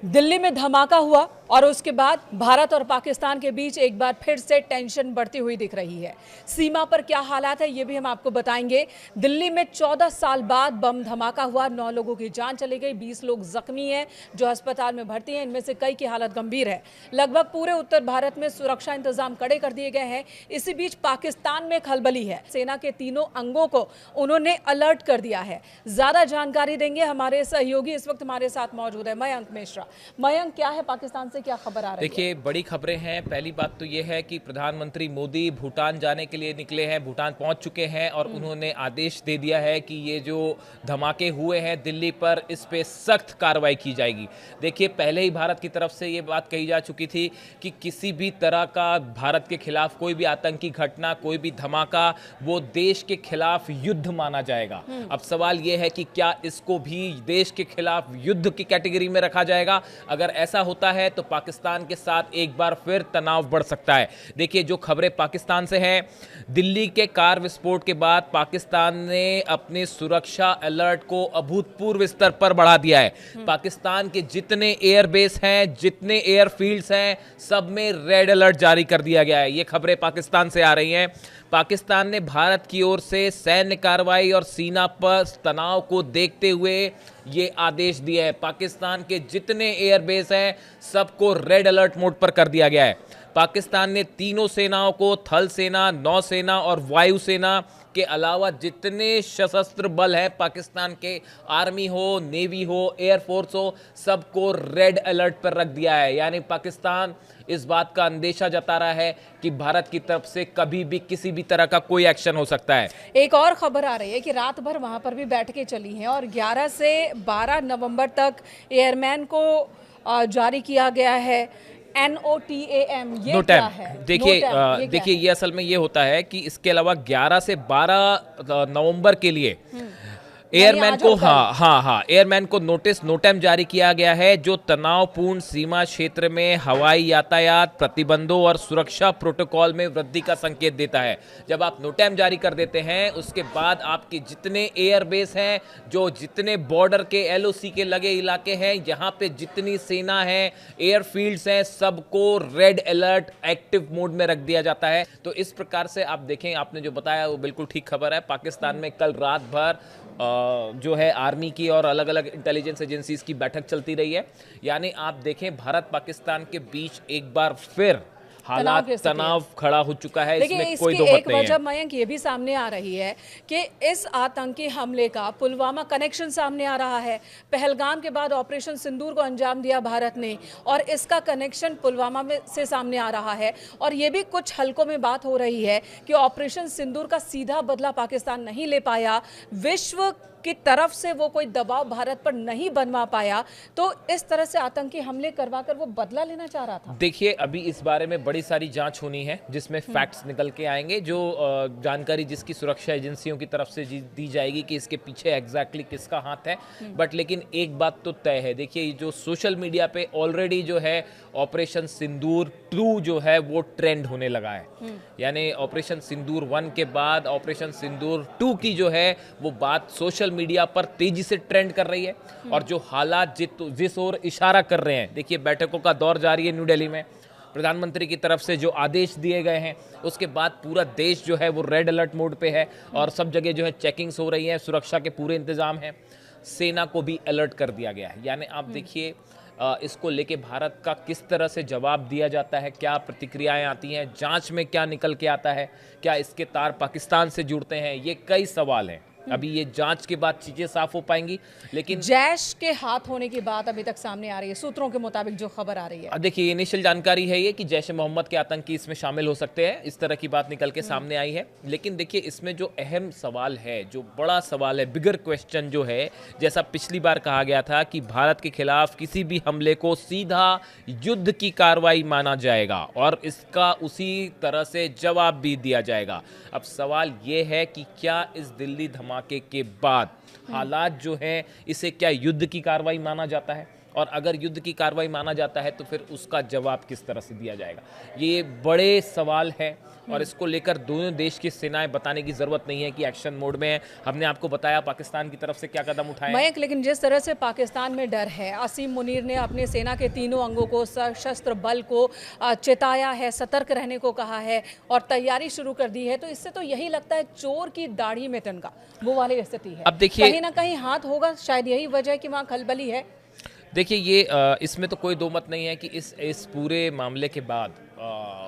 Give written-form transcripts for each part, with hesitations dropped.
दिल्ली में धमाका हुआ और उसके बाद भारत और पाकिस्तान के बीच एक बार फिर से टेंशन बढ़ती हुई दिख रही है। सीमा पर क्या हालात है ये भी हम आपको बताएंगे। दिल्ली में 14 साल बाद बम धमाका हुआ, 9 लोगों की जान चली गई, 20 लोग जख्मी हैं जो अस्पताल में भर्ती हैं। इनमें से कई की हालत गंभीर है। लगभग पूरे उत्तर भारत में सुरक्षा इंतजाम कड़े कर दिए गए हैं। इसी बीच पाकिस्तान में खलबली है। सेना के तीनों अंगों को उन्होंने अलर्ट कर दिया है। ज्यादा जानकारी देंगे हमारे सहयोगी, इस वक्त हमारे साथ मौजूद है मयंक मिश्रा। मयंक, क्या है पाकिस्तान से क्या खबर आ रही है? देखिए, बड़ी खबरें हैं। पहली बात तो ये है कि प्रधानमंत्री मोदी भूटान जाने के लिए निकले हैं, भूटान पहुंच चुके हैं और उन्होंने आदेश दे दिया है कि ये जो धमाके हुए हैं दिल्ली पर, इस पे सख्त कार्रवाई की जाएगी। देखिए, पहले ही भारत की तरफ से ये बात कही जा चुकी थी कि किसी भी तरह का भारत के खिलाफ कोई भी आतंकी घटना, कोई भी धमाका, वो देश के खिलाफ युद्ध माना जाएगा। अब सवाल ये है कि क्या इसको भी देश के खिलाफ युद्ध की कैटेगरी में रखा जाएगा? अगर ऐसा होता है तो पाकिस्तान के साथ एक बार फिर तनाव बढ़ सकता है। देखिए, जो खबरें पाकिस्तान से हैं, दिल्ली के कार विस्फोट के बाद पाकिस्तान ने अपने सुरक्षा अलर्ट को अभूतपूर्व स्तर पर बढ़ा दिया है। पाकिस्तान के जितने एयरबेस हैं, जितने एयरफील्ड्स हैं, सब में रेड अलर्ट जारी कर दिया गया है। ये खबरें पाकिस्तान से आ रही हैं। पाकिस्तान ने भारत की ओर से सैन्य कार्रवाई और सीमा पर तनाव को देखते हुए ये आदेश दिया है। पाकिस्तान के जितने एयरबेस हैं सबको रेड अलर्ट मोड पर कर दिया गया है। पाकिस्तान ने तीनों सेनाओं को, थल सेना, नौसेना और वायुसेना के अलावा जितने सशस्त्र बल हैं पाकिस्तान के, आर्मी हो, नेवी हो, एयरफोर्स हो, सबको रेड अलर्ट पर रख दिया है। यानी पाकिस्तान इस बात का अंदेशा जता रहा है कि भारत की तरफ से कभी भी किसी भी तरह का कोई एक्शन हो सकता है। एक और खबर आ रही है कि रात भर वहां पर भी बैठकें चली हैं और 11 से 12 नवंबर तक एयरमैन को जारी किया गया है NOTAM। ये क्या है? देखिए ये असल में ये होता है कि इसके अलावा 11 से 12 नवंबर के लिए एयरमैन को एयरमैन को नोटम जारी किया गया है, जो तनावपूर्ण सीमा क्षेत्र में हवाई यातायात प्रतिबंधों और सुरक्षा प्रोटोकॉल में वृद्धि का संकेत देता है। जब आप नोटम जारी कर देते हैं, उसके बाद आपके जितने एयरबेस हैं, जो जितने बॉर्डर के LOC के लगे इलाके हैं, यहाँ पे जितनी सेना है, एयरफील्ड्स हैं, सबको रेड अलर्ट एक्टिव मोड में रख दिया जाता है। तो इस प्रकार से आप देखें, आपने जो बताया वो बिल्कुल ठीक खबर है। पाकिस्तान में कल रात भर जो है आर्मी की और अलग अलग इंटेलिजेंस एजेंसीज की बैठक चलती रही है। यानी आप देखें, भारत पाकिस्तान के बीच एक बार फिर तनाव खड़ा हो चुका है। इसमें कोई दो मत नहीं है। एक वजह मयंक ये भी सामने आ रही है कि इस आतंकी हमले का पुलवामा कनेक्शन सामने आ रहा है। पहलगाम के बाद ऑपरेशन सिंदूर को अंजाम दिया भारत ने और इसका कनेक्शन पुलवामा में से सामने आ रहा है। और ये भी कुछ हलकों में बात हो रही है कि ऑपरेशन सिंदूर का सीधा बदला पाकिस्तान नहीं ले पाया, विश्व की तरफ से वो कोई दबाव भारत पर नहीं बनवा पाया, तो इस तरह से आतंकी हमले करवाकर वो बदला लेना चाह रहा था। देखिए, अभी इस बारे में बड़ी सारी जांच होनी है, जिसमें फैक्ट्स निकल के आएंगे, जो जानकारी जिसकी सुरक्षा एजेंसियों की तरफ से दी जाएगी कि इसके पीछे एग्जैक्टली किसका हाथ है। बट लेकिन एक बात तो तय है। देखिए, जो सोशल मीडिया पे ऑलरेडी जो है ऑपरेशन सिंदूर 2 जो है वो ट्रेंड होने लगा है। यानी ऑपरेशन सिंदूर 1 के बाद ऑपरेशन सिंदूर 2 की जो है वो बात सोशल मीडिया पर तेजी से ट्रेंड कर रही है। और जो हालात जिस ओर इशारा कर रहे हैं, देखिए बैठकों का दौर जारी है न्यू दिल्ली में। प्रधानमंत्री की तरफ से जो आदेश दिए गए हैं, उसके बाद पूरा देश जो है वो रेड अलर्ट मोड पे है और सब जगह जो है चेकिंग्स हो रही है, सुरक्षा के पूरे इंतजाम हैं। सेना को भी अलर्ट कर दिया गया है। यानी आप देखिए, इसको लेके भारत का किस तरह से जवाब दिया जाता है, क्या प्रतिक्रियाएं आती हैं, जांच में क्या निकल के आता है, क्या इसके तार पाकिस्तान से जुड़ते हैं, ये कई सवाल हैं। अभी ये जांच के बाद चीजें साफ हो पाएंगी। लेकिन जैश के हाथ होने की बात अभी तक सामने आ रही है, सूत्रों के मुताबिक जो खबर आ रही है। देखिए, इनिशियल जानकारी है ये कि जैश ए मोहम्मद के आतंकी इसमें शामिल हो सकते हैं, इस तरह की बात निकल के सामने आई है। लेकिन देखिए, इसमें जो अहम सवाल है, जो बड़ा सवाल है, बिगर क्वेश्चन जो है, जैसा पिछली बार कहा गया था कि भारत के खिलाफ किसी भी हमले को सीधा युद्ध की कार्रवाई माना जाएगा और इसका उसी तरह से जवाब भी दिया जाएगा। अब सवाल ये है कि क्या इस दिल्ली धमाके के बाद हालात जो हैं, इसे क्या युद्ध की कार्रवाई माना जाता है? और अगर युद्ध की कार्रवाई माना जाता है तो फिर उसका जवाब किस तरह से दिया जाएगा, ये बड़े सवाल है। और इसको लेकर दोनों देश की सेनाएं बताने की जरूरत नहीं है कि एक्शन मोड में है। हमने आपको बताया पाकिस्तान की तरफ से क्या कदम उठाए। मयंक, लेकिन जिस तरह से पाकिस्तान में डर है, असीम मुनीर ने अपने सेना के तीनों अंगों को, सशस्त्र बल को चेताया है, सतर्क रहने को कहा है और तैयारी शुरू कर दी है। तो इससे तो यही लगता है चोर की दाढ़ी में तिनका, वो वाली स्थिति है। अब देखिए, कहीं ना कहीं हाथ होगा, शायद यही वजह है कि वहाँ खलबली है। देखिए, ये इसमें तो कोई दो मत नहीं है कि इस पूरे मामले के बाद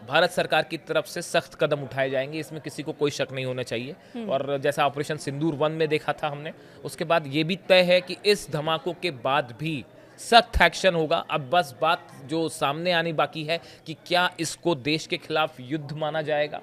भारत सरकार की तरफ से सख्त कदम उठाए जाएंगे, इसमें किसी को कोई शक नहीं होना चाहिए। और जैसा ऑपरेशन सिंदूर 1 में देखा था हमने, उसके बाद ये भी तय है कि इस धमाकों के बाद भी सख्त एक्शन होगा। अब बस बात जो सामने आनी बाकी है कि क्या इसको देश के खिलाफ युद्ध माना जाएगा,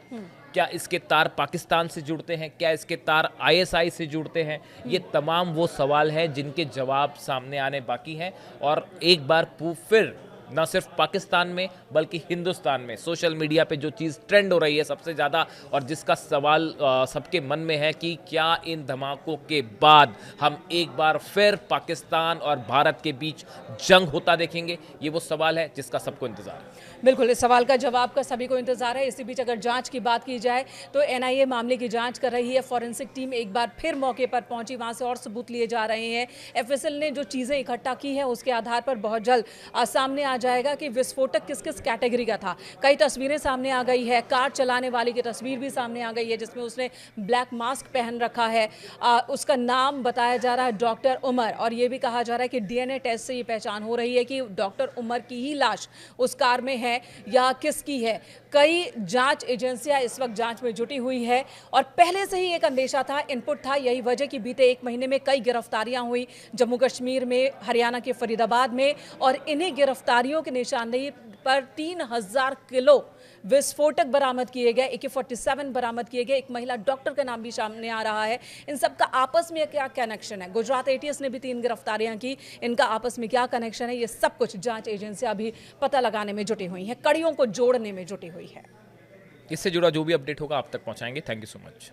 क्या इसके तार पाकिस्तान से जुड़ते हैं, क्या इसके तार आईएसआई से जुड़ते हैं। ये तमाम वो सवाल हैं जिनके जवाब सामने आने बाकी हैं। और एक बार फिर न सिर्फ पाकिस्तान में बल्कि हिंदुस्तान में सोशल मीडिया पे जो चीज़ ट्रेंड हो रही है सबसे ज़्यादा, और जिसका सवाल सबके मन में है कि क्या इन धमाकों के बाद हम एक बार फिर पाकिस्तान और भारत के बीच जंग होता देखेंगे, ये वो सवाल है जिसका सबको इंतजार है। बिल्कुल, इस सवाल का जवाब का सभी को इंतजार है। इसी बीच अगर जांच की बात की जाए तो एनआईए मामले की जांच कर रही है। फॉरेंसिक टीम एक बार फिर मौके पर पहुंची, वहां से और सबूत लिए जा रहे हैं। एफएसएल ने जो चीज़ें इकट्ठा की हैं उसके आधार पर बहुत जल्द सामने आ जाएगा कि विस्फोटक किस किस कैटेगरी का था। कई तस्वीरें सामने आ गई है, कार चलाने वाले की तस्वीर भी सामने आ गई है जिसमें उसने ब्लैक मास्क पहन रखा है। उसका नाम बताया जा रहा है डॉक्टर उमर, और ये भी कहा जा रहा है कि डीएनए टेस्ट से ये पहचान हो रही है कि डॉक्टर उमर की ही लाश उस कार में है या किसकी है। कई जांच एजेंसियां इस वक्त जांच में जुटी हुई है और पहले से ही एक अंदेशा था, इनपुट था, यही वजह कि बीते एक महीने में कई गिरफ्तारियां हुई जम्मू कश्मीर में, हरियाणा के फरीदाबाद में, और इन्हीं गिरफ्तारियों की निशानदेही पर 3000 किलो विस्फोटक बरामद किए गए, AK-47 बरामद किए गए। एक महिला डॉक्टर का नाम भी सामने आ रहा है। इन सब का आपस में क्या कनेक्शन है? गुजरात ATS ने भी 3 गिरफ्तारियां की, इनका आपस में क्या कनेक्शन है? ये सब कुछ जांच एजेंसियां भी पता लगाने में जुटी हुई हैं, कड़ियों को जोड़ने में जुटी हुई है। इससे जुड़ा जो भी अपडेट होगा आप तक पहुंचाएंगे। Thank you so much.